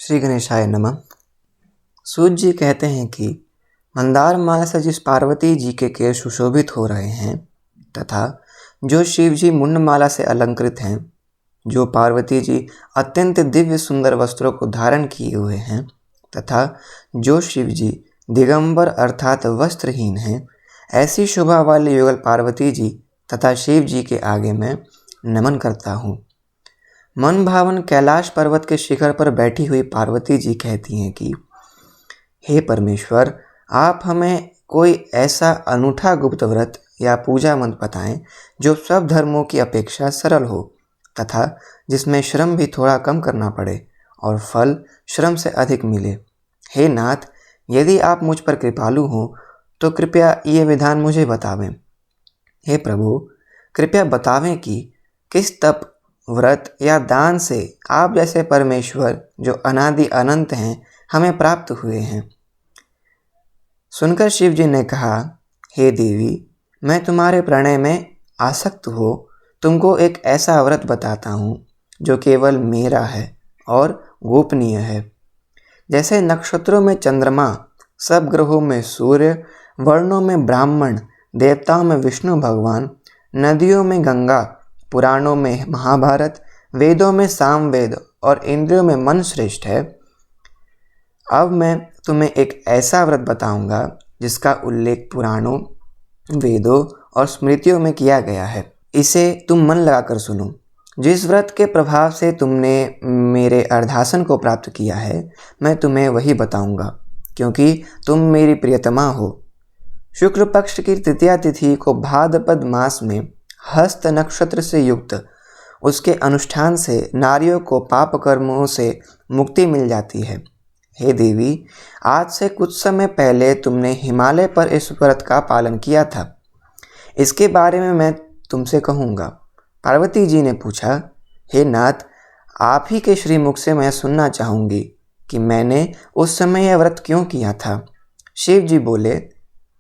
श्री गणेशाय नमः। सूत जी कहते हैं कि मंदार माला से जिस पार्वती जी के केश सुशोभित हो रहे हैं तथा जो शिव जी मुंडमाला से अलंकृत हैं, जो पार्वती जी अत्यंत दिव्य सुंदर वस्त्रों को धारण किए हुए हैं तथा जो शिव जी दिगंबर अर्थात वस्त्रहीन हैं, ऐसी शोभा वाली युगल पार्वती जी तथा शिव जी के आगे मैं नमन करता हूँ। मन भावन कैलाश पर्वत के शिखर पर बैठी हुई पार्वती जी कहती हैं कि हे परमेश्वर, आप हमें कोई ऐसा अनूठा गुप्त व्रत या पूजा मंत्र बताएं जो सब धर्मों की अपेक्षा सरल हो तथा जिसमें श्रम भी थोड़ा कम करना पड़े और फल श्रम से अधिक मिले। हे नाथ, यदि आप मुझ पर कृपालु हों तो कृपया ये विधान मुझे बतावें। हे प्रभु, कृपया बतावें कि किस तप, व्रत या दान से आप जैसे परमेश्वर जो अनादि अनंत हैं हमें प्राप्त हुए हैं। सुनकर शिव जी ने कहा, हे देवी, मैं तुम्हारे प्रणय में आसक्त हो तुमको एक ऐसा व्रत बताता हूँ जो केवल मेरा है और गोपनीय है। जैसे नक्षत्रों में चंद्रमा, सब ग्रहों में सूर्य, वर्णों में ब्राह्मण, देवताओं में विष्णु भगवान, नदियों में गंगा, पुराणों में महाभारत, वेदों में सामवेद और इंद्रियों में मन श्रेष्ठ है, अब मैं तुम्हें एक ऐसा व्रत बताऊंगा जिसका उल्लेख पुराणों, वेदों और स्मृतियों में किया गया है। इसे तुम मन लगाकर सुनो। जिस व्रत के प्रभाव से तुमने मेरे अर्धासन को प्राप्त किया है, मैं तुम्हें वही बताऊंगा, क्योंकि तुम मेरी प्रियतमा हो। शुक्ल पक्ष की तृतीया तिथि को भाद्रपद मास में हस्त नक्षत्र से युक्त उसके अनुष्ठान से नारियों को पाप कर्मों से मुक्ति मिल जाती है। हे देवी, आज से कुछ समय पहले तुमने हिमालय पर इस व्रत का पालन किया था। इसके बारे में मैं तुमसे कहूँगा। पार्वती जी ने पूछा, हे नाथ, आप ही के श्रीमुख से मैं सुनना चाहूँगी कि मैंने उस समय यह व्रत क्यों किया था। शिव जी बोले,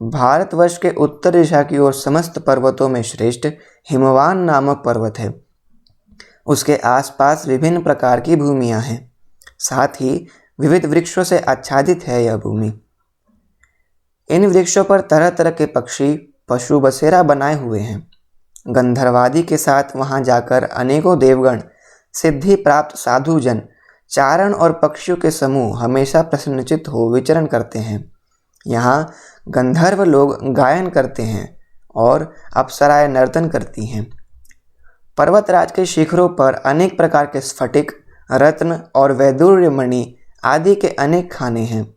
भारतवर्ष के उत्तर दिशा की ओर समस्त पर्वतों में श्रेष्ठ हिमवान नामक पर्वत है। उसके आसपास विभिन्न प्रकार की भूमियाँ हैं, साथ ही विविध वृक्षों से आच्छादित है यह भूमि। इन वृक्षों पर तरह तरह के पक्षी, पशु बसेरा बनाए हुए हैं। गंधर्वादि के साथ वहां जाकर अनेकों देवगण, सिद्धि प्राप्त साधुजन, चारण और पक्षियों के समूह हमेशा प्रसन्नचित्त हो विचरण करते हैं। यहाँ गंधर्व लोग गायन करते हैं और अप्सराएं नर्तन करती हैं। पर्वतराज के शिखरों पर अनेक प्रकार के स्फटिक, रत्न और वैदुर्य मणि आदि के अनेक खाने हैं।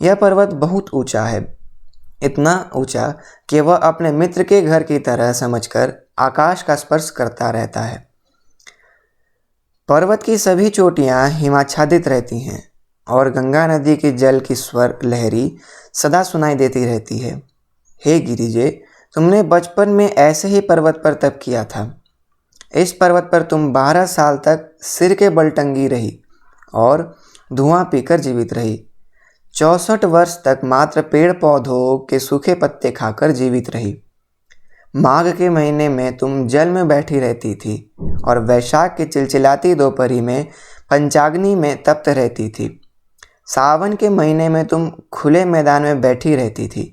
यह पर्वत बहुत ऊंचा है, इतना ऊंचा कि वह अपने मित्र के घर की तरह समझकर आकाश का स्पर्श करता रहता है। पर्वत की सभी चोटियां हिमाच्छादित रहती हैं और गंगा नदी की जल की स्वर लहरी सदा सुनाई देती रहती है। हे गिरिजे, तुमने बचपन में ऐसे ही पर्वत पर तप किया था। इस पर्वत पर तुम 12 साल तक सिर के बल टंगी रही और धुआं पीकर जीवित रही। 64 वर्ष तक मात्र पेड़ पौधों के सूखे पत्ते खाकर जीवित रही। माघ के महीने में तुम जल में बैठी रहती थी और वैशाख की चिलचिलाती दोपहरी में पंचाग्नि में तप्त रहती थी। सावन के महीने में तुम खुले मैदान में बैठी रहती थी।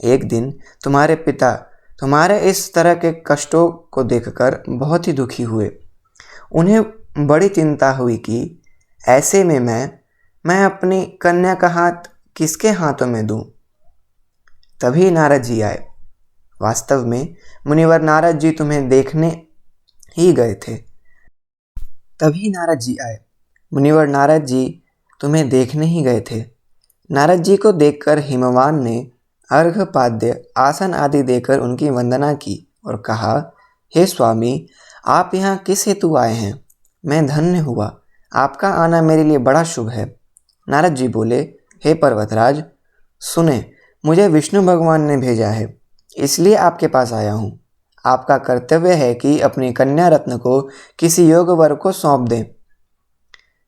एक दिन तुम्हारे पिता तुम्हारे इस तरह के कष्टों को देखकर बहुत ही दुखी हुए। उन्हें बड़ी चिंता हुई कि ऐसे में मैं अपनी कन्या का हाथ किसके हाथों में दूं। तभी नारद जी आए। वास्तव में मुनिवर नारद जी तुम्हें देखने ही गए थे। मुनिवर नारद जी तुम्हें देखने ही गए थे। नारद जी को देखकर हिमवान ने अर्घपाद्य, आसन आदि देकर उनकी वंदना की और कहा, हे स्वामी, आप यहाँ किस हेतु आए हैं? मैं धन्य हुआ, आपका आना मेरे लिए बड़ा शुभ है। नारद जी बोले, हे पर्वतराज, सुने, मुझे विष्णु भगवान ने भेजा है, इसलिए आपके पास आया हूँ। आपका कर्तव्य है कि अपनी कन्या रत्न को किसी योग्य वर को सौंप दें।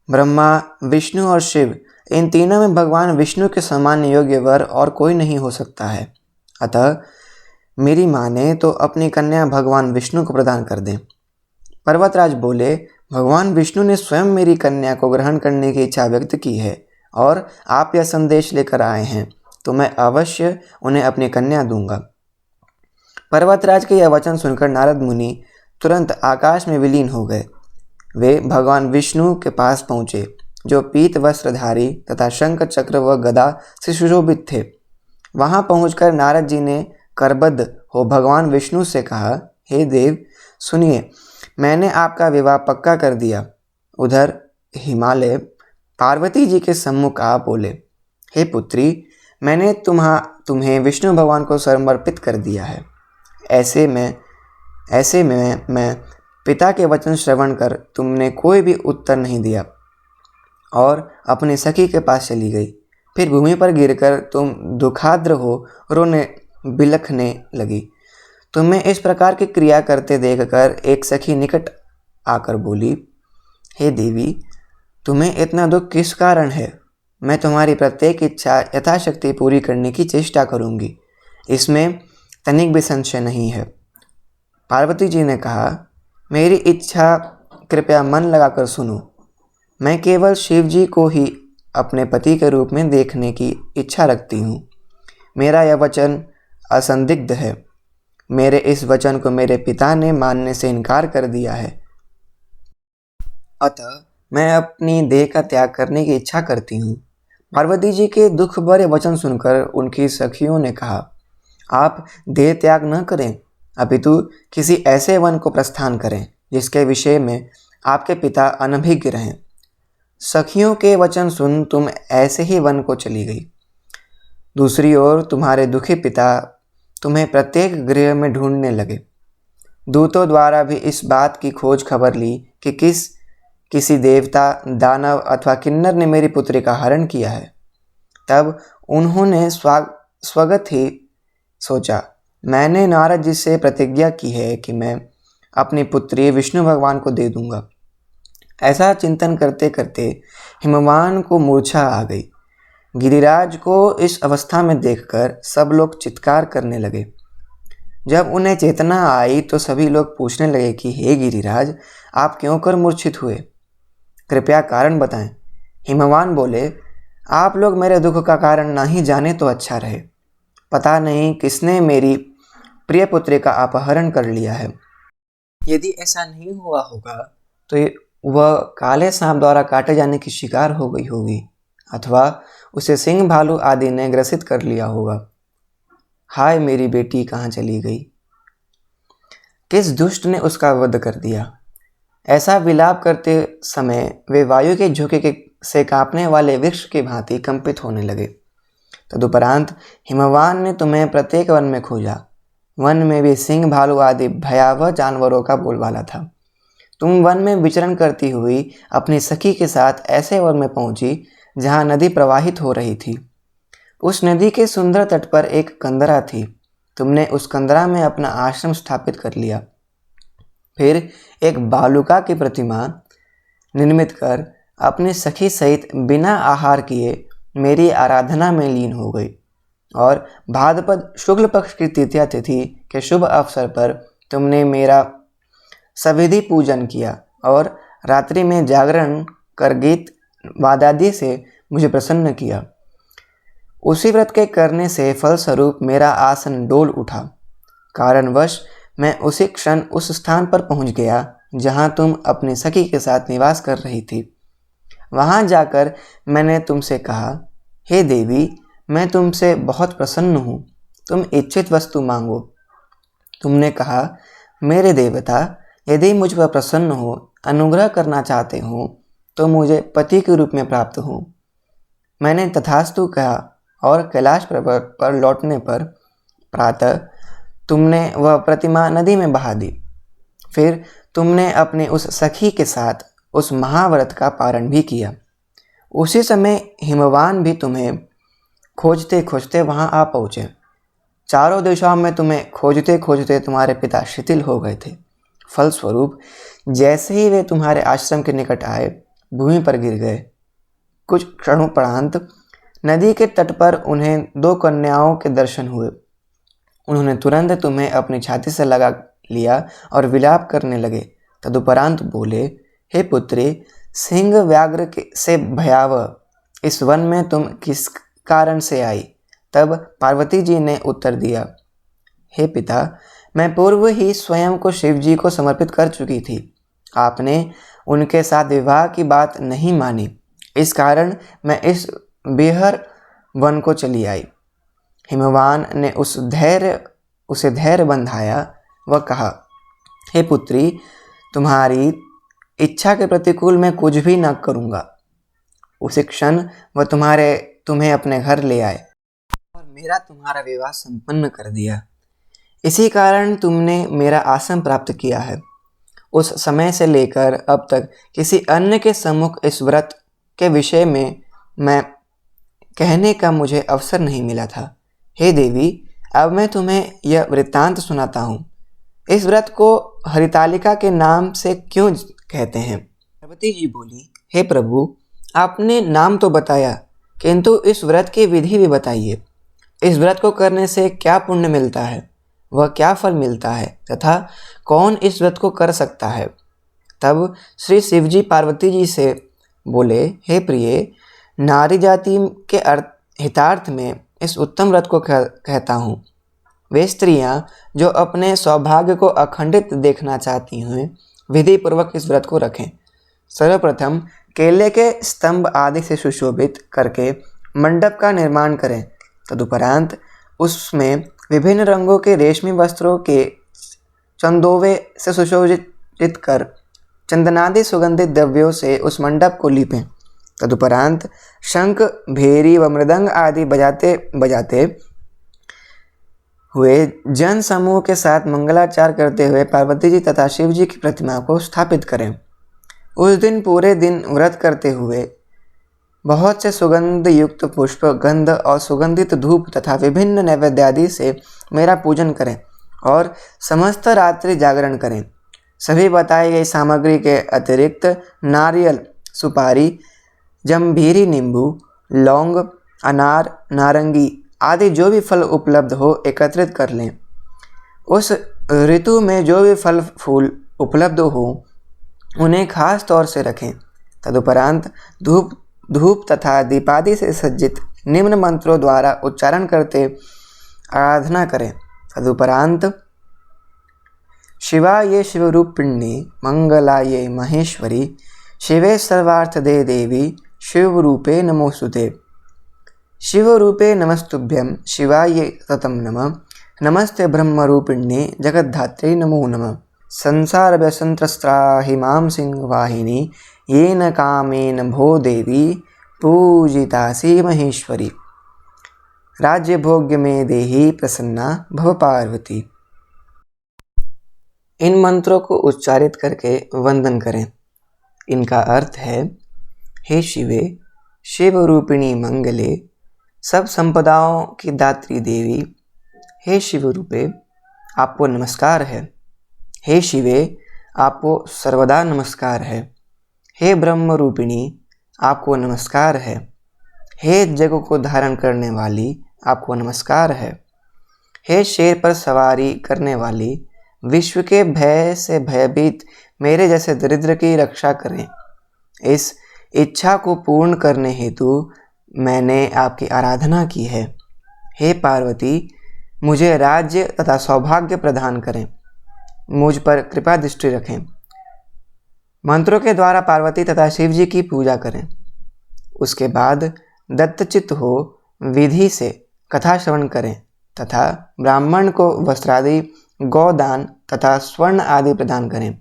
ब्रह्मा, विष्णु और शिव, इन तीनों में भगवान विष्णु के समान योग्य वर और कोई नहीं हो सकता है। अतः मेरी माने तो अपनी कन्या भगवान विष्णु को प्रदान कर दें। पर्वतराज बोले, भगवान विष्णु ने स्वयं मेरी कन्या को ग्रहण करने की इच्छा व्यक्त की है और आप यह संदेश लेकर आए हैं, तो मैं अवश्य उन्हें अपनी कन्या दूंगा। पर्वतराज के यह वचन सुनकर नारद मुनि तुरंत आकाश में विलीन हो गए। वे भगवान विष्णु के पास पहुँचे, जो पीत वस्त्रधारी तथा शंख चक्र व गदा से सुशोभित थे। वहां पहुंचकर नारद जी ने करबद्ध हो भगवान विष्णु से कहा, हे देव सुनिए, मैंने आपका विवाह पक्का कर दिया। उधर हिमालय पार्वती जी के सम्मुख आ बोले, हे पुत्री, मैंने तुम्हें विष्णु भगवान को समर्पित कर दिया है। ऐसे में मैं पिता के वचन श्रवण कर तुमने कोई भी उत्तर नहीं दिया और अपनी सखी के पास चली गई। फिर भूमि पर गिरकर तुम दुखाद्र हो रोने बिलखने लगी। तुम्हें इस प्रकार की क्रिया करते देखकर एक सखी निकट आकर बोली, हे देवी, तुम्हें इतना दुख किस कारण है? मैं तुम्हारी प्रत्येक इच्छा यथाशक्ति पूरी करने की चेष्टा करूंगी, इसमें तनिक भी संशय नहीं है। पार्वती जी ने कहा, मेरी इच्छा कृपया मन लगाकर सुनो। मैं केवल शिव जी को ही अपने पति के रूप में देखने की इच्छा रखती हूँ। मेरा यह वचन असंदिग्ध है। मेरे इस वचन को मेरे पिता ने मानने से इनकार कर दिया है, अतः मैं अपनी देह का त्याग करने की इच्छा करती हूँ। पार्वती जी के दुख भरे वचन सुनकर उनकी सखियों ने कहा, आप देह त्याग न करें, अपितु किसी ऐसे वन को प्रस्थान करें जिसके विषय में आपके पिता अनभिज्ञ रहें। सखियों के वचन सुन तुम ऐसे ही वन को चली गई। दूसरी ओर तुम्हारे दुखी पिता तुम्हें प्रत्येक गृह में ढूंढने लगे। दूतों द्वारा भी इस बात की खोज खबर ली कि किसी देवता, दानव अथवा किन्नर ने मेरी पुत्री का हरण किया है। तब उन्होंने स्वगत ही सोचा, मैंने नारद जी से प्रतिज्ञा की है कि मैं अपनी पुत्री विष्णु भगवान को दे दूंगा। ऐसा चिंतन करते करते हिमवान को मूर्छा आ गई। गिरिराज को इस अवस्था में देखकर सब लोग चित्कार करने लगे। जब उन्हें चेतना आई तो सभी लोग पूछने लगे कि हे गिरिराज, आप क्यों कर मूर्छित हुए? कृपया कारण बताएं। हिमवान बोले, आप लोग मेरे दुख का कारण नहीं जाने तो अच्छा रहे। पता नहीं किसने मेरी प्रिय पुत्री का अपहरण कर लिया है। यदि ऐसा नहीं हुआ होगा तो वह काले सांप द्वारा काटे जाने की शिकार हो गई होगी, अथवा उसे सिंह भालू आदि ने ग्रसित कर लिया होगा। हाय, मेरी बेटी कहाँ चली गई? किस दुष्ट ने उसका वध कर दिया? ऐसा विलाप करते समय वे वायु के झोंके से कांपने वाले वृक्ष की भांति कंपित होने लगे। तदुपरांत हिमवान ने तुम्हें प्रत्येक वन में खोजा। वन में भी सिंह भालू आदि भयावह जानवरों का बोलबाला था। तुम वन में विचरण करती हुई अपनी सखी के साथ ऐसे वन में पहुंची जहां नदी प्रवाहित हो रही थी। उस नदी के सुंदर तट पर एक कंदरा थी। तुमने उस कंदरा में अपना आश्रम स्थापित कर लिया। फिर एक बालुका की प्रतिमा निर्मित कर अपनी सखी सहित बिना आहार किए मेरी आराधना में लीन हो गई और भाद्रपद शुक्ल पक्ष की तृतीया तिथि के शुभ अवसर पर तुमने मेरा सविधि पूजन किया और रात्रि में जागरण कर गीत वादादि से मुझे प्रसन्न किया। उसी व्रत के करने से फलस्वरूप मेरा आसन डोल उठा। कारणवश मैं उसी क्षण उस स्थान पर पहुंच गया जहां तुम अपनी सखी के साथ निवास कर रही थी। वहां जाकर मैंने तुमसे कहा, हे देवी, मैं तुमसे बहुत प्रसन्न हूँ, तुम इच्छित वस्तु मांगो। तुमने कहा, मेरे देवता, यदि मुझ पर प्रसन्न हो, अनुग्रह करना चाहते हो तो मुझे पति के रूप में प्राप्त हो। मैंने तथास्तु कहा और कैलाश पर्वत पर लौटने पर प्रातः तुमने वह प्रतिमा नदी में बहा दी। फिर तुमने अपनी उस सखी के साथ उस महाव्रत का पारण भी किया। उसी समय हिमवान भी तुम्हें खोजते खोजते वहां आ पहुँचे। चारों दिशाओं में तुम्हें खोजते खोजते तुम्हारे पिता शिथिल हो गए थे। फलस्वरूप जैसे ही वे तुम्हारे आश्रम के निकट आए, भूमि पर गिर गए। कुछ क्षणोपरांत नदी के तट पर उन्हें दो कन्याओं के दर्शन हुए। उन्होंने तुरंत तुम्हें अपनी छाती से लगा लिया और विलाप करने लगे। तदुपरांत बोले, हे पुत्री, सिंह व्याघ्र से भयावह इस वन में तुम किस कारण से आई? तब पार्वती जी ने उत्तर दिया, हे पिता, मैं पूर्व ही स्वयं को शिव जी को समर्पित कर चुकी थी। आपने उनके साथ विवाह की बात नहीं मानी, इस कारण मैं इस बेहर वन को चली आई। हिमवान ने उसे धैर्य बंधाया व कहा, हे पुत्री, तुम्हारी इच्छा के प्रतिकूल मैं कुछ भी न करूँगा। उसी क्षण वह तुम्हें अपने घर ले आए और मेरा तुम्हारा विवाह संपन्न कर दिया। इसी कारण तुमने मेरा आसन प्राप्त किया है। उस समय से लेकर अब तक किसी अन्य के सम्मुख इस व्रत के विषय में मैं कहने का मुझे अवसर नहीं मिला था। हे देवी, अब मैं तुम्हें यह वृत्तांत सुनाता हूँ। इस व्रत को हरितालिका के नाम से क्यों कहते हैं? पार्वती जी बोली, हे प्रभु, आपने नाम तो बताया, किंतु इस व्रत की विधि भी बताइए। इस व्रत को करने से क्या पुण्य मिलता है, वह क्या फल मिलता है तथा कौन इस व्रत को कर सकता है? तब श्री शिवजी पार्वती जी से बोले, हे प्रिय, नारी जाति के हितार्थ में इस उत्तम व्रत को कहता हूँ। वे स्त्रियां जो अपने सौभाग्य को अखंडित देखना चाहती हैं, विधि पूर्वक इस व्रत को रखें। सर्वप्रथम केले के स्तंभ आदि से सुशोभित करके मंडप का निर्माण करें। तदुपरांत उसमें विभिन्न रंगों के रेशमी वस्त्रों के चंदोवे से सुशोभित कर चंदनादि सुगंधित द्रव्यों से उस मंडप को लीपें। तदुपरांत शंख, भेरी व मृदंग आदि बजाते बजाते हुए जन समूह के साथ मंगलाचार करते हुए पार्वती जी तथा शिव जी की प्रतिमा को स्थापित करें। उस दिन पूरे दिन व्रत करते हुए बहुत से सुगंध युक्त पुष्प, गंध और सुगंधित धूप तथा विभिन्न नैवेद्य आदि से मेरा पूजन करें और समस्त रात्रि जागरण करें। सभी बताई गई सामग्री के अतिरिक्त नारियल, सुपारी, जम्भीरी, नींबू, लौंग, अनार, नारंगी आदि जो भी फल उपलब्ध हो एकत्रित कर लें। उस ऋतु में जो भी फल फूल उपलब्ध हो उन्हें खास तौर से रखें। तदुपरांत धूप तथा दीपादि से सज्जित निम्न मंत्रों द्वारा उच्चारण करते आराधना करें। तदुपरांत शिवाय शिवरूपिणी मंगलाये महेश्वरी शिवे सर्वार्थदे देवी शिवरूपे नमोस्तुते। शिवरूपे नमस्तुभ्यं शिवाय ततं नमः। नमस्ते ब्रह्मरूपिण्ये जगद्धात्रे नमो नमः। संसार व्यसंत्रस्त्राहिमां सिंहवाहिनी येन कामेन भो देवी पूजितासि महेश्वरी। राज्य भोग्य में देहि प्रसन्ना भव पार्वती। इन मंत्रों को उच्चारित करके वंदन करें। इनका अर्थ है, हे शिवे, शिव रूपिणी मंगले, सब संपदाओं की दात्री देवी, हे शिव रूपे, आपको नमस्कार है। हे शिवे, आपको सर्वदा नमस्कार है। हे ब्रह्म रूपिणी, आपको नमस्कार है। हे जग को धारण करने वाली, आपको नमस्कार है। हे शेर पर सवारी करने वाली, विश्व के भय से भयभीत मेरे जैसे दरिद्र की रक्षा करें। इस इच्छा को पूर्ण करने हेतु मैंने आपकी आराधना की है। हे पार्वती, मुझे राज्य तथा सौभाग्य प्रदान करें। मुझ पर कृपा दृष्टि रखें। मंत्रों के द्वारा पार्वती तथा शिव जी की पूजा करें। उसके बाद दत्तचित्त हो विधि से कथा श्रवण करें तथा ब्राह्मण को वस्त्रादि, गौदान तथा स्वर्ण आदि प्रदान करें।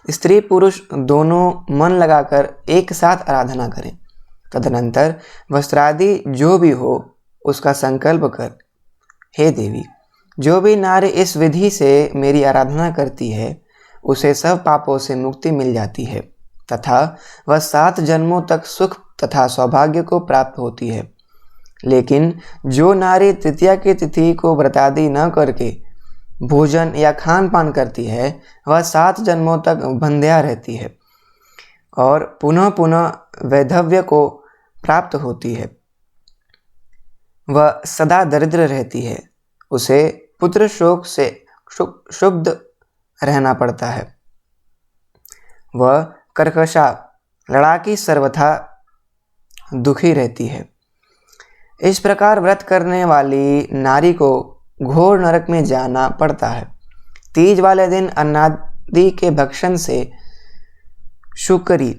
स्त्री पुरुष दोनों मन लगाकर एक साथ आराधना करें। तदनंतर वस्त्रादि जो भी हो उसका संकल्प कर। हे देवी, जो भी नारी इस विधि से मेरी आराधना करती है उसे सब पापों से मुक्ति मिल जाती है तथा वह 7 जन्मों तक सुख तथा सौभाग्य को प्राप्त होती है। लेकिन जो नारी तृतीया की तिथि को व्रतादि न करके भोजन या खान पान करती है वह 7 जन्मों तक बंध्या रहती है और पुनः पुनः वैधव्य को प्राप्त होती है। वह सदा दरिद्र रहती है। उसे पुत्र शोक से क्षुब्ध रहना पड़ता है। वह कर्कशा लड़ाकी सर्वथा दुखी रहती है। इस प्रकार व्रत करने वाली नारी को घोर नरक में जाना पड़ता है। तीज वाले दिन अन्नादि के भक्षण से शुकरी,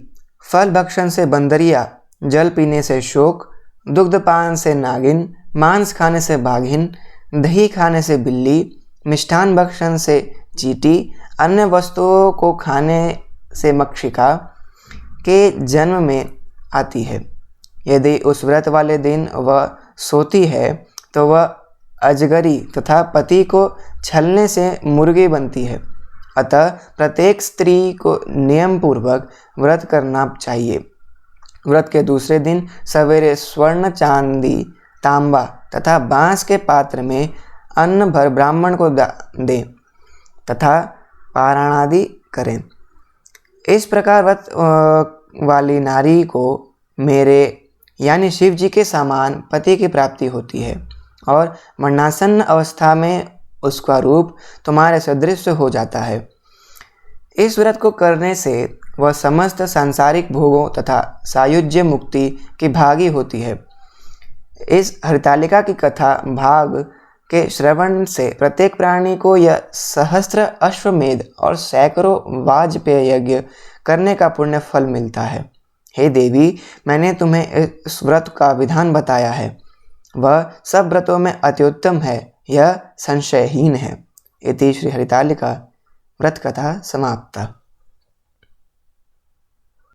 फल भक्षण से बंदरिया, जल पीने से शोक, दुग्धपान से नागिन, मांस खाने से बाघिन, दही खाने से बिल्ली, मिष्ठान भक्षण से चींटी, अन्य वस्तुओं को खाने से मक्षिका के जन्म में आती है। यदि उस व्रत वाले दिन वह सोती है तो वह अजगरी तथा पति को छलने से मुर्गी बनती है। अतः प्रत्येक स्त्री को नियम पूर्वक व्रत करना चाहिए। व्रत के दूसरे दिन सवेरे स्वर्ण, चांदी, तांबा तथा बांस के पात्र में अन्न भर ब्राह्मण को दें तथा पारायणादि करें। इस प्रकार व्रत वाली नारी को मेरे यानी शिव जी के समान पति की प्राप्ति होती है और मरणासन्न अवस्था में उसका रूप तुम्हारे सदृश हो जाता है। इस व्रत को करने से वह समस्त सांसारिक भोगों तथा सायुज्य मुक्ति की भागी होती है। इस हरितालिका की कथा भाग के श्रवण से प्रत्येक प्राणी को यह सहस्त्र अश्वमेध और सैकड़ों वाजपेय यज्ञ करने का पुण्य फल मिलता है। हे देवी, मैंने तुम्हें इस व्रत का विधान बताया है, वह सब व्रतों में अत्युत्तम है, यह संशयहीन है। इति श्री हरितालिका व्रत कथा समाप्ता।